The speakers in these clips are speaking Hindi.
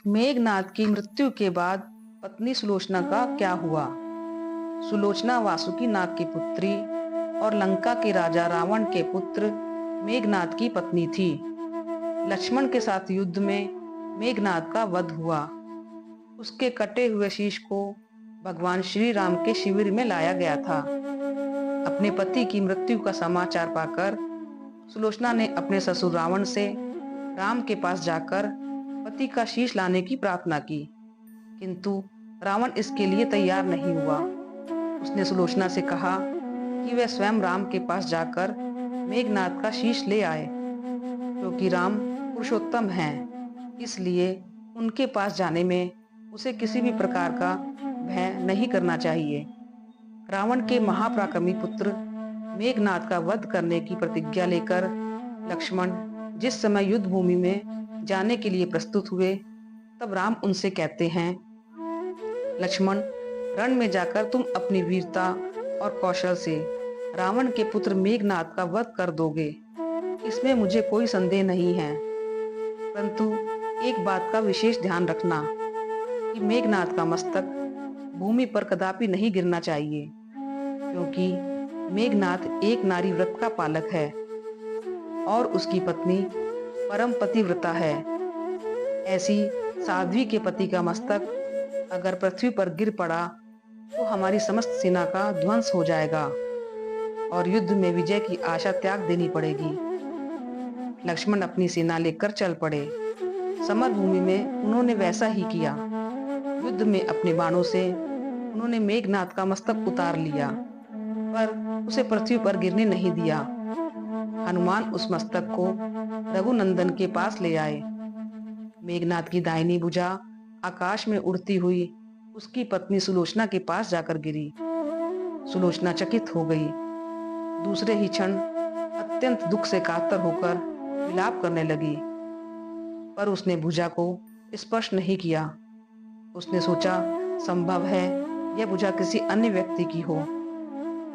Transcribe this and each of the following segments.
मेघनाद की मृत्यु के बाद पत्नी सुलोचना का क्या हुआ? सुलोचना वासुकी नाग की पुत्री और लंका के राजा रावण के पुत्र मेघनाद की पत्नी थी। लक्ष्मण के साथ युद्ध में मेघनाद का वध हुआ। उसके कटे हुए शीश को भगवान श्री राम के शिविर में लाया गया था। अपने पति की मृत्यु का समाचार पाकर सुलोचना ने अपने ससुर रावण से राम के पास जाकर पति का शीश लाने की प्रार्थना की, किंतु रावण इसके लिए तैयार नहीं हुआ। उसने सुलोचना से कहा कि वह स्वयं राम के पास जाकर मेघनाद का शीश ले आए, क्योंकि राम पुरुषोत्तम हैं, इसलिए उनके पास जाने में उसे किसी भी प्रकार का भय नहीं करना चाहिए। रावण के महापराक्रमी पुत्र मेघनाद का वध करने की प्रतिज्ञा लेकर लक्ष्मण जिस समय युद्ध भूमि में जाने के लिए प्रस्तुत हुए, तब राम उनसे कहते हैं, लक्ष्मण, रण में जाकर तुम अपनी वीरता और कौशल से रावण के पुत्र मेघनाद का वध कर दोगे, इसमें मुझे कोई संदेह नहीं है। परंतु एक बात का विशेष ध्यान रखना कि मेघनाद का मस्तक भूमि पर कदापि नहीं गिरना चाहिए, क्योंकि मेघनाद एक नारी व्रत का पालक है और उसकी पत्नी परम पतिव्रता है। ऐसी साध्वी के पति का मस्तक अगर पृथ्वी पर गिर पड़ा तो हमारी समस्त सेना का ध्वंस हो जाएगा और युद्ध में विजय की आशा त्याग देनी पड़ेगी। लक्ष्मण अपनी सेना लेकर चल पड़े। समर भूमि में उन्होंने वैसा ही किया। युद्ध में अपने बाणों से उन्होंने मेघनाद का मस्तक उतार लिया, पर उसे पृथ्वी पर गिरने नहीं दिया। हनुमान उस मस्तक को रघुनंदन के पास ले आए। मेघनाद की दाहिनी भुजा आकाश में उड़ती हुई उसकी पत्नी सुलोचना के पास जाकर गिरी। सुलोचना चकित हो गई। दूसरे ही क्षण अत्यंत दुख से कातर होकर विलाप करने लगी, पर उसने भुजा को स्पर्श नहीं किया। उसने सोचा, संभव है यह भुजा किसी अन्य व्यक्ति की हो।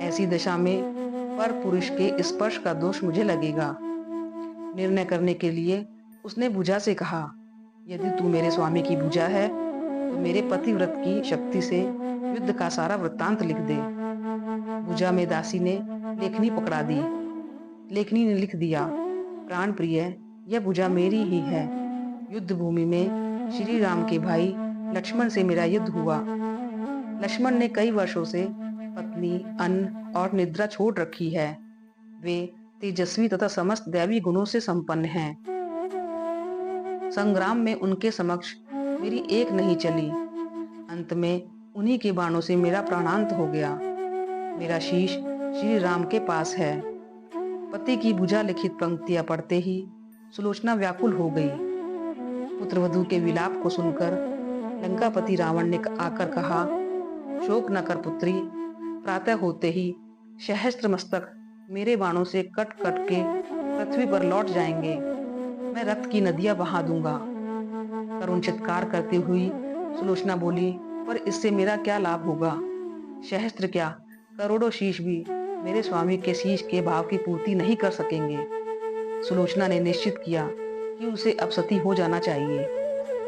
ऐसी दशा में पर पुरुष के स्पर्श का दोष मुझे लगेगा। निर्णय करने के लिए उसने भुजा से कहा, यदि तू मेरे स्वामी की भुजा है तो मेरे पतिव्रत की शक्ति से युद्ध का सारा वृत्तांत लिख दे। भुजा में दासी ने लेखनी पकड़ा दी। लेखनी ने लिख दिया, प्राण प्रिय, यह भुजा मेरी ही है। युद्ध भूमि में श्री राम के भाई लक्ष्मण से मेरा युद्ध हुआ। लक्ष्मण ने कई वर्षों से पत्नी, अन्न और निद्रा छोड़ रखी है। वे तेजस्वी तथा समस्त दैवी गुणों से संपन्न हैं। संग्राम में उनके समक्ष मेरी एक नहीं चली। अंत में उन्हीं के बाणों से मेरा प्राणांत हो गया। मेरा शीश श्री राम के पास है। पति की भुजा लिखित पंक्तियां पढ़ते ही सुलोचना व्याकुल हो गई। पुत्रवधू के विलाप को सुनकर लंकापति रावण ने आकर कहा, शोक न कर पुत्री, प्रातः होते ही सहस्त्र मस्तक मेरे बाणों से कट कट के पृथ्वी पर लौट जाएंगे। मैं रक्त की नदियां बहा दूंगा। करुण चित्कार करती हुई सुलोचना बोली, पर इससे मेरा क्या लाभ होगा? सहस्त्र क्या, करोड़ों शीश भी मेरे स्वामी के शीश के भाव की पूर्ति नहीं कर सकेंगे। सुलोचना ने निश्चित किया कि उसे अब सती हो जाना चाहिए,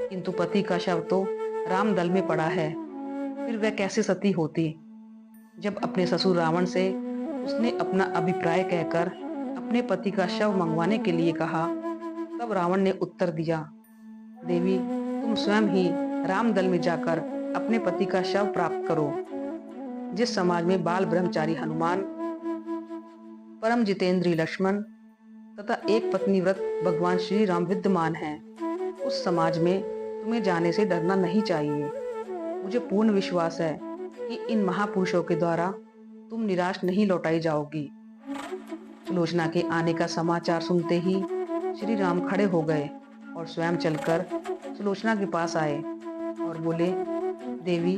किंतु पति का शव तो रामदल में पड़ा है, फिर वह कैसे सती होती? जब अपने ससुर रावण से उसने अपना अभिप्राय कहकर अपने पति का शव मंगवाने के लिए कहा, तब रावण ने उत्तर दिया, देवी, तुम स्वयं ही रामदल में जाकर अपने पति का शव प्राप्त करो। जिस समाज में बाल ब्रह्मचारी हनुमान, परम जितेंद्री लक्ष्मण तथा एक पत्नी व्रत भगवान श्री राम विद्यमान हैं, उस समाज में तुम्हें जाने से डरना नहीं चाहिए। मुझे पूर्ण विश्वास है कि इन महापुरुषों के द्वारा तुम निराश नहीं लौटाई जाओगी। सुलोचना के आने का समाचार सुनते ही श्री राम खड़े हो गए और स्वयं चलकर सुलोचना के पास आए और बोले, देवी,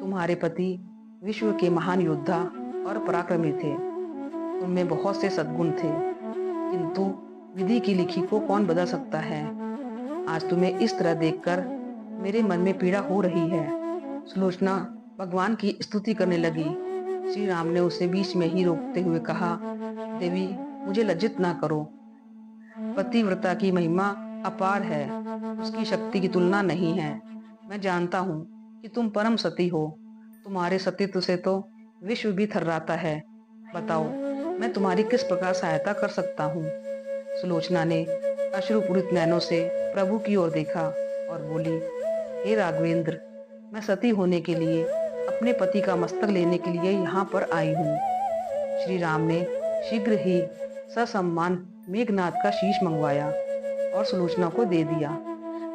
तुम्हारे पति विश्व के महान योद्धा और पराक्रमी थे। उनमें बहुत से सद्गुण थे, किंतु विधि की लिखी को कौन बदल सकता है। आज तुम्हें इस तरह देखकर मेरे मन में पीड़ा हो रही है। सुलोचना भगवान की स्तुति करने लगी। श्री राम ने उसे बीच में ही रोकते हुए कहा, देवी, मुझे लज्जित ना करो। पतिव्रता की महिमा अपार है, उसकी शक्ति की तुलना नहीं है। मैं जानता हूँ कि तुम परम सती हो, तुम्हारे सतीत्व से तो विश्व भी थर्राता है। बताओ, मैं तुम्हारी किस प्रकार सहायता कर सकता हूँ? सुलोचना ने अश्रुपूरित नैनों से प्रभु की ओर देखा और बोली, हे राघवेंद्र, मैं सती होने के लिए अपने पति का मस्तक लेने के लिए यहाँ पर आई हूँ। श्री राम ने शीघ्र ही ससम्मान मेघनाद का शीश मंगवाया और सुलोचना को दे दिया।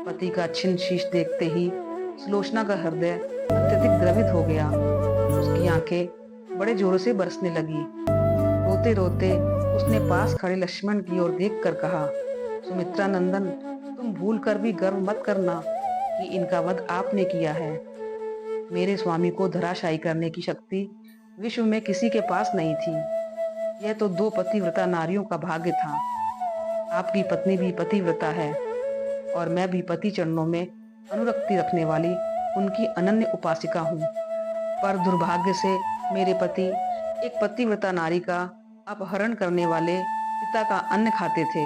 पति का छिन्न शीश देखते ही सुलोचना का हृदय अत्यधिक द्रवित हो गया। उसकी आंखें बड़े जोरों से बरसने लगी। रोते रोते उसने पास खड़े लक्ष्मण की ओर देखकर कहा, सुमित्रा नंदन, तुम भूल कर भी गर्व मत करना कि इनका वध आपने किया है। मेरे स्वामी को धराशायी करने की शक्ति विश्व में किसी के पास नहीं थी। यह तो दो पतिव्रता नारियों का भाग्य था। आपकी पत्नी भी पतिव्रता है और मैं भी पति चरणों में अनुरक्ति रखने वाली उनकी अनन्य उपासिका हूँ। पर दुर्भाग्य से मेरे पति एक पतिव्रता नारी का अपहरण करने वाले पिता का अन्न खाते थे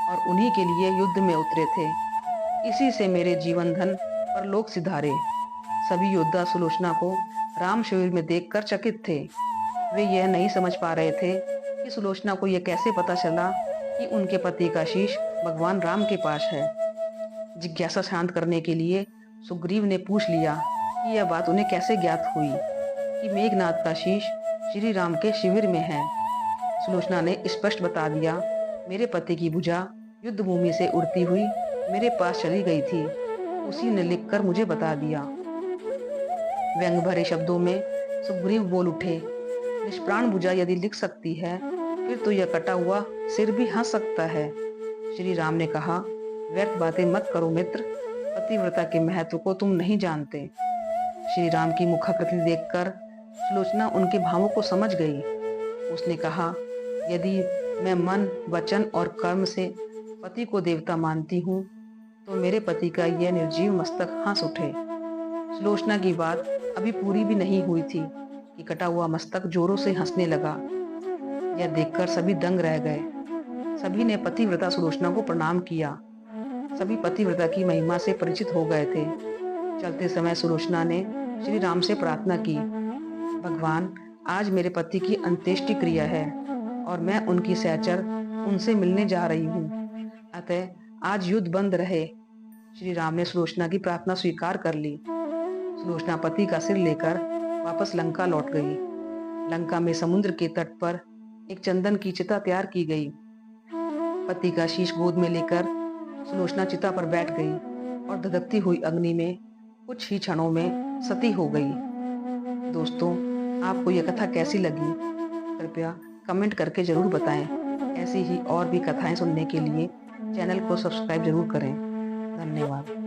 और उन्हीं के लिए युद्ध में उतरे थे। इसी से मेरे जीवन धन पर लोग सिधारे। सभी योद्धा सुलोचना को राम शिविर में देखकर चकित थे। वे यह नहीं समझ पा रहे थे कि सुलोचना को यह कैसे पता चला कि उनके पति का शीश भगवान राम के पास है। जिज्ञासा शांत करने के लिए सुग्रीव ने पूछ लिया कि यह बात उन्हें कैसे ज्ञात हुई कि मेघनाद का शीश श्री राम के शिविर में है। सुलोचना ने स्पष्ट बता दिया, मेरे पति की भुजा युद्ध भूमि से उड़ती हुई मेरे पास चली गई थी, उसी ने लिखकर मुझे बता दिया। व्यंग भरे शब्दों में सुग्रीव बोल उठे, निष्प्राण भुजा यदि लिख सकती है, फिर तो यह कटा हुआ सिर भी हंस सकता है। श्री राम ने कहा, व्यर्थ बातें मत करो मित्र, पतिव्रता के महत्व को तुम नहीं जानते। श्री राम की मुखाकृति देखकर सुलोचना उनके भावों को समझ गई। उसने कहा, यदि मैं मन, वचन और कर्म से पति को देवता मानती हूँ, तो मेरे पति का यह निर्जीव मस्तक हंस उठे। सुलोचना की बात अभी पूरी भी नहीं हुई थी कि कटा हुआ मस्तक जोरों से हंसने लगा। यह देखकर सभी दंग रह गए। सभी ने पतिव्रता सुलोचना को प्रणाम किया। सभी पतिव्रता की महिमा से परिचित हो गए थे। चलते समय सुलोचना ने श्री राम से प्रार्थना की, भगवान, आज मेरे पति की अंत्येष्टि क्रिया है और मैं उनकी सहचर उनसे मिलने जा रही हूँ, अतः आज युद्ध बंद रहे। श्री राम ने सुलोचना की प्रार्थना स्वीकार कर ली। सुलोचना पति का सिर लेकर वापस लंका लौट गई। लंका में समुद्र के तट पर एक चंदन की चिता तैयार की गई। पति का शीश गोद में लेकर सुलोचना चिता पर बैठ गई और धधकती हुई अग्नि में कुछ ही क्षणों में सती हो गई। दोस्तों, आपको यह कथा कैसी लगी? कृपया कमेंट करके जरूर बताएं। ऐसी ही और भी कथाएं सुनने के लिए चैनल को सब्सक्राइब जरूर करें। धन्यवाद।